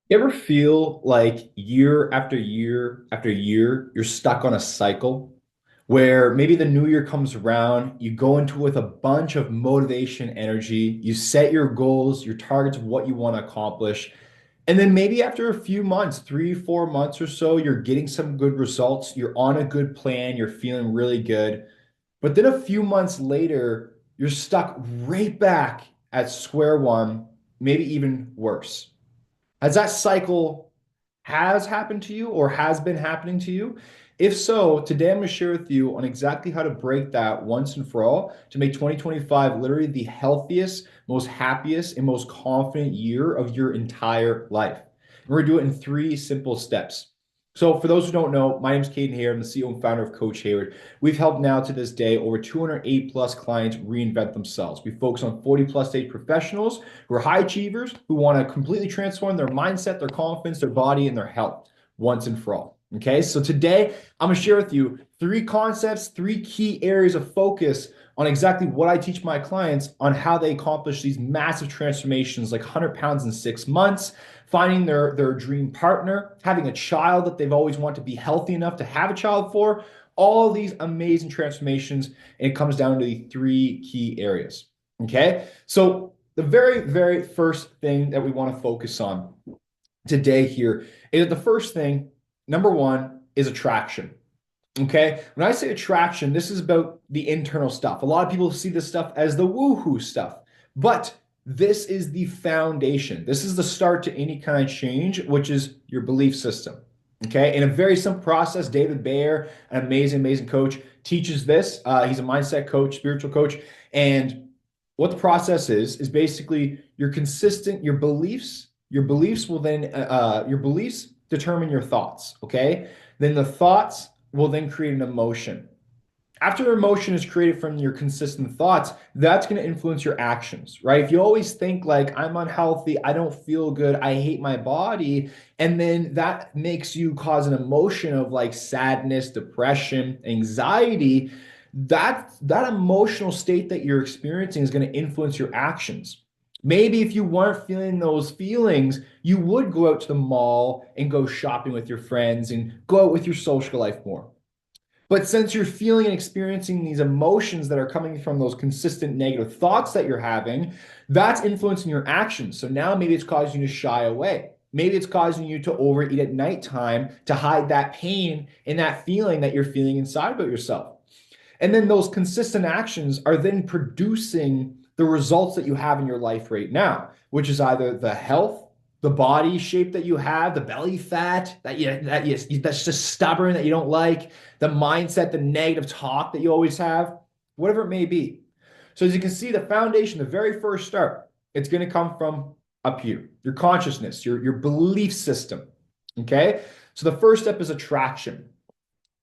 You ever feel like year after year after year, you're stuck on a cycle where maybe the new year comes around, you go into with a bunch of motivation, energy, you set your goals, your targets of what you want to accomplish, and then maybe after a few months, 3, 4 months or so, you're getting some good results, you're on a good plan, you're feeling really good. But then a few months later, you're stuck right back at square one, maybe even worse. Has that cycle has happened to you or has been happening to you? If so, today I'm going to share with you on exactly how to break that once and for all to make 2025 literally the healthiest, most happiest, and most confident year of your entire life. And we're going to do it in 3 simple steps. So, for those who don't know, my name is Caden Hayward. I'm the CEO and founder of Coach Hayward. We've helped now to this day over 208 plus clients reinvent themselves. We focus on 40 plus stage professionals who are high achievers who want to completely transform their mindset, their confidence, their body, and their health once and for all. Okay, so today I'm going to share with you 3 concepts, 3 key areas of focus on exactly what I teach my clients on how they accomplish these massive transformations, like 100 pounds in 6 months, finding their dream partner, having a child that they've always wanted to be healthy enough to have a child for, all these amazing transformations. And it comes down to the 3 key areas. Okay, so the very, very first thing that we want to focus on today here is that the first thing, number one, is attraction. Okay. When I say attraction, this is about the internal stuff. A lot of people see this stuff as the woohoo stuff, but this is the foundation. This is the start to any kind of change, which is your belief system. Okay. In a very simple process, David Bayer, an amazing, amazing coach, teaches this. He's a mindset coach, spiritual coach. And what the process is basically your beliefs will then, your beliefs determine your thoughts. Okay. Then the thoughts will then create an emotion. After an emotion is created from your consistent thoughts, that's going to influence your actions, right? If you always think like, I'm unhealthy, I don't feel good, I hate my body, and then that makes you cause an emotion of like sadness, depression, anxiety, that emotional state that you're experiencing is going to influence your actions. Maybe if you weren't feeling those feelings, you would go out to the mall and go shopping with your friends and go out with your social life more. But since you're feeling and experiencing these emotions that are coming from those consistent negative thoughts that you're having, that's influencing your actions. So now maybe it's causing you to shy away. Maybe it's causing you to overeat at nighttime to hide that pain and that feeling that you're feeling inside about yourself. And then those consistent actions are then producing the results that you have in your life right now, which is either the health, the body shape that you have, the belly fat that's just stubborn that you don't like, the mindset, the negative talk that you always have, whatever it may be. So as you can see, the foundation, the very first start, it's going to come from up here, your consciousness, your belief system. Okay. So the first step is attraction.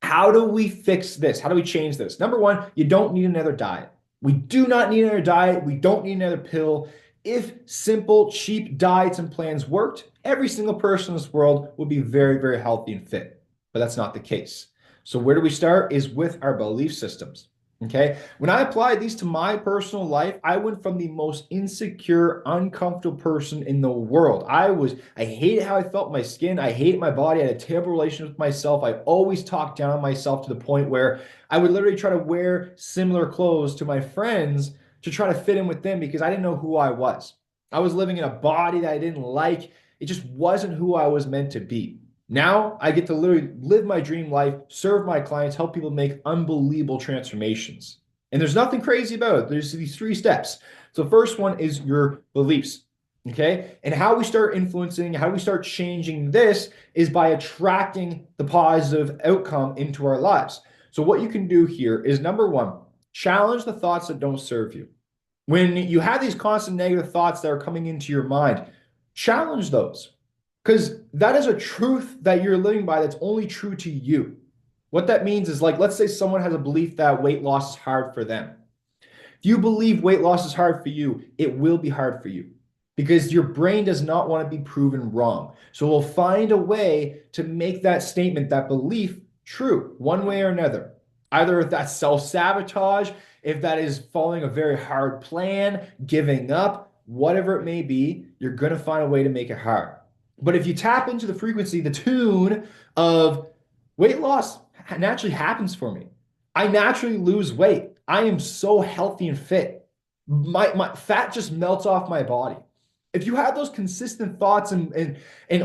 How do we fix this? How do we change this? Number one, you don't need another diet. We do not need another diet. We don't need another pill. If simple, cheap diets and plans worked, every single person in this world would be very, very healthy and fit. But that's not the case. So, where do we start? Is with our belief systems. Okay. When I applied these to my personal life, I went from the most insecure, uncomfortable person in the world. I hated how I felt my skin. I hated my body. I had a terrible relationship with myself. I always talked down on myself to the point where I would literally try to wear similar clothes to my friends to try to fit in with them because I didn't know who I was. I was living in a body that I didn't like. It just wasn't who I was meant to be. Now I get to literally live my dream life, serve my clients, help people make unbelievable transformations. And there's nothing crazy about it. There's these 3 steps. So the first one is your beliefs. Okay. And how we start influencing, how we start changing this is by attracting the positive outcome into our lives. So what you can do here is number one, challenge the thoughts that don't serve you. When you have these constant negative thoughts that are coming into your mind, challenge those. Because that is a truth that you're living by that's only true to you. What that means is like, let's say someone has a belief that weight loss is hard for them. If you believe weight loss is hard for you, it will be hard for you because your brain does not want to be proven wrong. So we'll find a way to make that statement, that belief, true, one way or another. Either if that's self-sabotage, if that is following a very hard plan, giving up, whatever it may be, you're going to find a way to make it hard. But if you tap into the frequency, the tune of weight loss naturally happens for me. I naturally lose weight. I am so healthy and fit. My fat just melts off my body. If you have those consistent thoughts and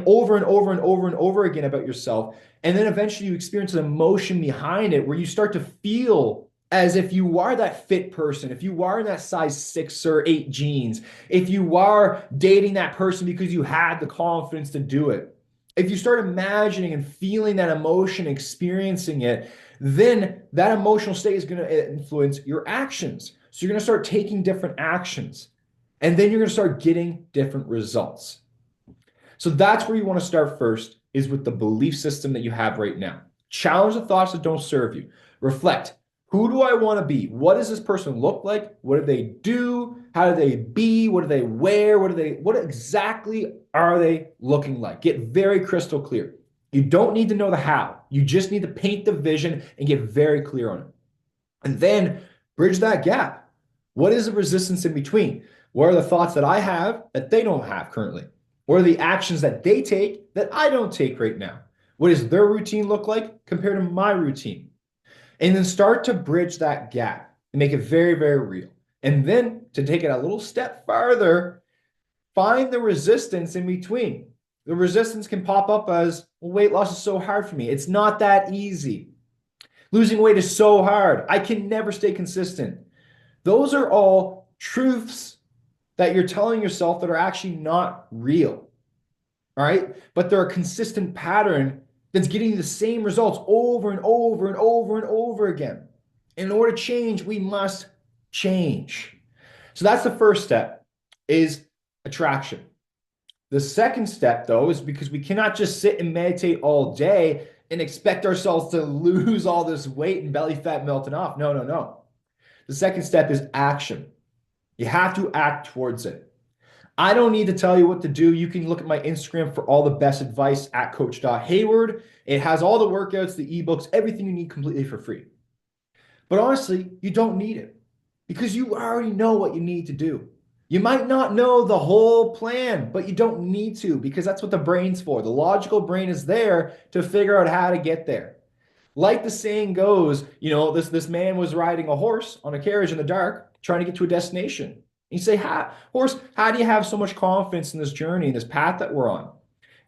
over and over and over and over again about yourself, and then eventually you experience an emotion behind it where you start to feel as if you are that fit person, if you are in that size 6 or 8 jeans, if you are dating that person because you had the confidence to do it, if you start imagining and feeling that emotion, experiencing it, then that emotional state is going to influence your actions. So you're going to start taking different actions, and then you're going to start getting different results. So that's where you want to start first, is with the belief system that you have right now. Challenge the thoughts that don't serve you. Reflect. Who do I want to be? What does this person look like? What do they do? How do they be? What do they wear? What exactly are they looking like? Get very crystal clear. You don't need to know the how. You just need to paint the vision and get very clear on it. And then bridge that gap. What is the resistance in between? What are the thoughts that I have that they don't have currently? What are the actions that they take that I don't take right now? What does their routine look like compared to my routine? And then start to bridge that gap and make it very, very real. And then to take it a little step farther, find the resistance in between. The resistance can pop up as, well, weight loss is so hard for me. It's not that easy. Losing weight is so hard. I can never stay consistent. Those are all truths that you're telling yourself that are actually not real. All right. But they're a consistent pattern that's getting the same results over and over and over and over again. In order to change, we must change. So that's the first step, is attraction. The second step, though, is because we cannot just sit and meditate all day and expect ourselves to lose all this weight and belly fat melting off. No, no, no. The second step is action. You have to act towards it. I don't need to tell you what to do. You can look at my Instagram for all the best advice at coach.hayward. It has all the workouts, the ebooks, everything you need completely for free. But honestly, you don't need it because you already know what you need to do. You might not know the whole plan, but you don't need to, because that's what the brain's for. The logical brain is there to figure out how to get there. Like the saying goes, this man was riding a horse on a carriage in the dark, trying to get to a destination. You say, horse, how do you have so much confidence in this journey, this path that we're on?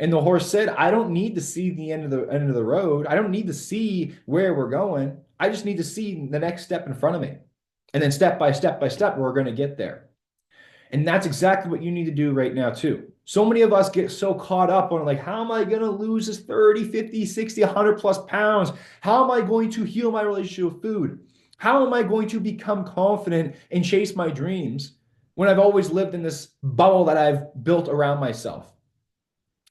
And the horse said, I don't need to see the end of the road. I don't need to see where we're going. I just need to see the next step in front of me. And then step by step by step, we're going to get there. And that's exactly what you need to do right now too. So many of us get so caught up on, like, how am I going to lose this 30, 50, 60, 100 plus pounds? How am I going to heal my relationship with food? How am I going to become confident and chase my dreams when I've always lived in this bubble that I've built around myself?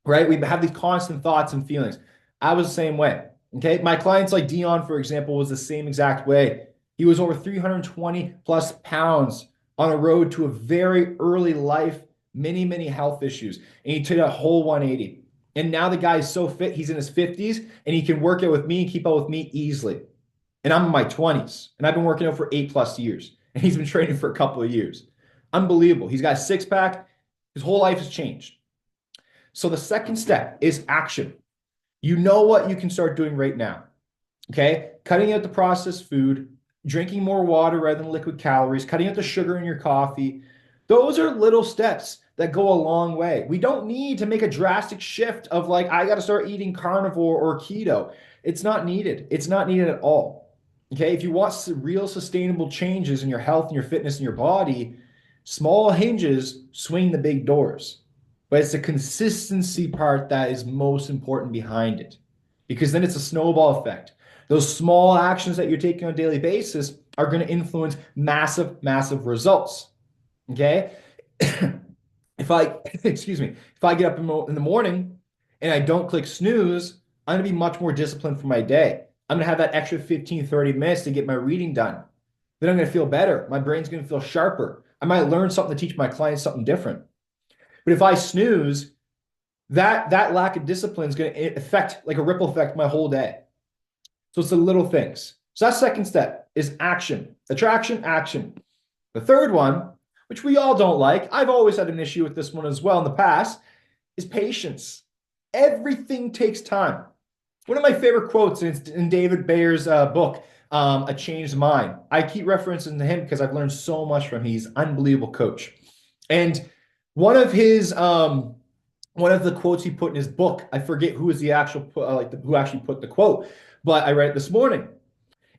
Right? We have these constant thoughts and feelings. I was the same way. Okay. My clients like Dion, for example, was the same exact way. He was over 320 plus pounds on a road to a very early life, many, many health issues. And he took a whole 180. And now the guy is so fit, he's in his 50s and he can work out with me and keep up with me easily. And I'm in my 20s and I've been working out for 8+ years. And he's been training for a couple of years. Unbelievable. He's got a six pack. His whole life has changed. So the second step is action. You know what you can start doing right now. Okay. Cutting out the processed food, drinking more water rather than liquid calories, cutting out the sugar in your coffee. Those are little steps that go a long way. We don't need to make a drastic shift of, like, I got to start eating carnivore or keto. It's not needed. It's not needed at all. Okay. If you want real sustainable changes in your health and your fitness and your body, small hinges swing the big doors. But it's the consistency part that is most important behind it, because then it's a snowball effect. Those small actions that you're taking on a daily basis are going to influence massive, massive results. Okay. If I get up in the morning and I don't click snooze, I'm going to be much more disciplined for my day. I'm going to have that extra 15, 30 minutes to get my reading done. Then I'm going to feel better. My brain's going to feel sharper. I might learn something to teach my clients something different. But if I snooze, that lack of discipline is going to affect, like a ripple effect, my whole day. So it's the little things. So that second step is action, attraction, action. The third one, which we all don't like, I've always had an issue with this one as well in the past, is patience. Everything takes time. One of my favorite quotes is in David Bayer's book, A Changed Mind. I keep referencing to him because I've learned so much from him. He's an unbelievable coach. And one of his one of the quotes he put in his book, I forget who is the actual who actually put the quote, but I read it this morning.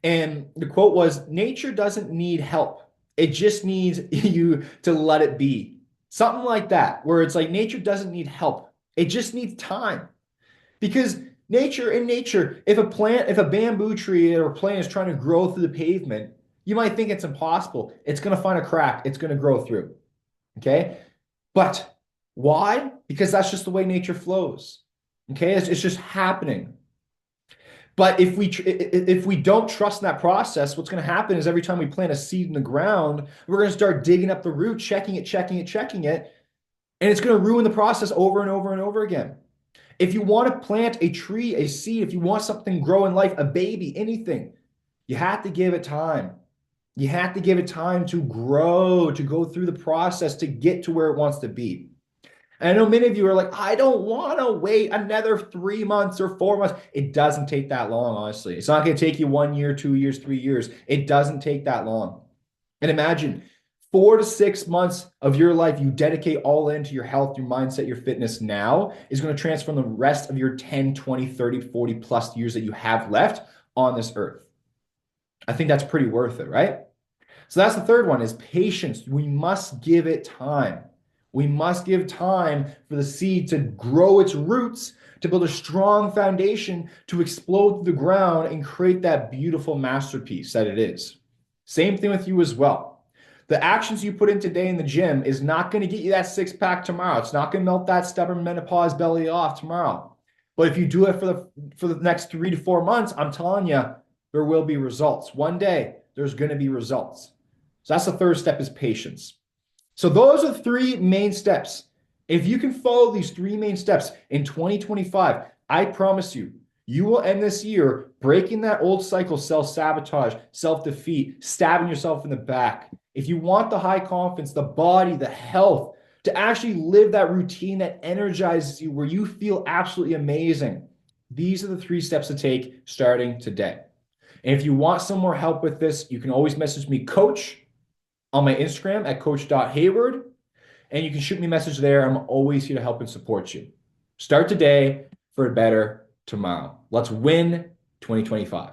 And the quote was, nature doesn't need help. It just needs you to let it be. Something like that, where it's like nature doesn't need help. It just needs time. Because in nature, if a bamboo tree or a plant is trying to grow through the pavement, you might think it's impossible. It's going to find a crack. It's going to grow through. Okay. But why? Because that's just the way nature flows. Okay. It's just happening. But if we don't trust in that process, what's going to happen is every time we plant a seed in the ground, we're going to start digging up the root, checking it, and it's going to ruin the process over and over and over again. If you want to plant a tree, a seed, if you want something to grow in life, a baby, anything, you have to give it time. You have to give it time to grow, to go through the process, to get to where it wants to be. And I know many of you are like, I don't want to wait another 3 months or 4 months. It doesn't take that long, honestly. It's not going to take you 1 year, 2 years, 3 years. It doesn't take that long. And imagine 4 to 6 months of your life you dedicate all into your health, your mindset, your fitness now is going to transform the rest of your 10, 20, 30, 40 plus years that you have left on this earth. I think that's pretty worth it, right? So that's the third one is patience. We must give it time. We must give time for the seed to grow its roots, to build a strong foundation, to explode through the ground and create that beautiful masterpiece that it is. Same thing with you as well. The actions you put in today in the gym is not going to get you that six-pack tomorrow. It's not going to melt that stubborn menopause belly off tomorrow. But if you do it for the next 3 to 4 months, I'm telling you, there will be results. One day, there's going to be results. So that's the third step is patience. So those are the 3 main steps. If you can follow these 3 main steps in 2025, I promise you, you will end this year breaking that old cycle, self-sabotage, self-defeat, stabbing yourself in the back. If you want the high confidence, the body, the health, to actually live that routine that energizes you, where you feel absolutely amazing, these are the 3 steps to take starting today. And if you want some more help with this, you can always message me, Coach, on my Instagram at coach.hayward, and you can shoot me a message there. I'm always here to help and support you. Start today for a better tomorrow. Let's win 2025.